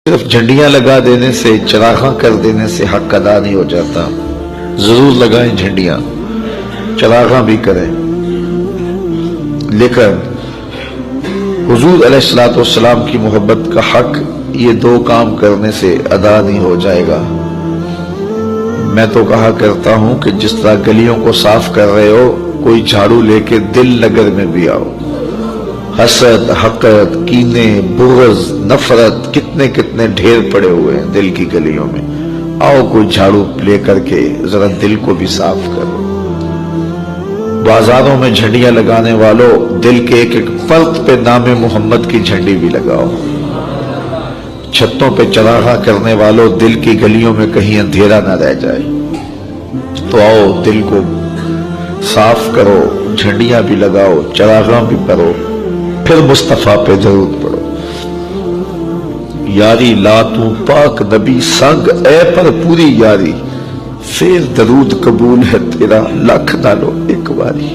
صرف جھنڈیاں لگا دینے سے، چراغاں کر دینے سے حق ادا نہیں ہو جاتا. ضرور لگائیں جھنڈیاں، چراغاں بھی کریں، لیکن حضور علیہ السلام کی محبت کا حق یہ دو کام کرنے سے ادا نہیں ہو جائے گا. میں تو کہا کرتا ہوں کہ جس طرح گلیوں کو صاف کر رہے ہو، کوئی جھاڑو لے کے دل نگر میں بھی آؤ. حسد، حقد، کینے، بغض، نفرت کتنے کتنے ڈھیر پڑے ہوئے ہیں دل کی گلیوں میں. آؤ کوئی جھاڑو لے کر کے ذرا دل کو بھی صاف کرو. بازاروں میں جھنڈیاں لگانے والوں، دل کے ایک ایک فرد پہ نام محمد کی جھنڈی بھی لگاؤ. چھتوں پہ چراغاں کرنے والوں، دل کی گلیوں میں کہیں اندھیرا نہ رہ جائے. تو آؤ دل کو صاف کرو، جھنڈیاں بھی لگاؤ، چراغاں بھی کرو، پھر مصطفیٰ پہ درود پڑھو. یاری لا تو پاک نبی سنگ، اے پر پوری یاری، پھر درود قبول ہے تیرا لاکھ نالو ایک باری.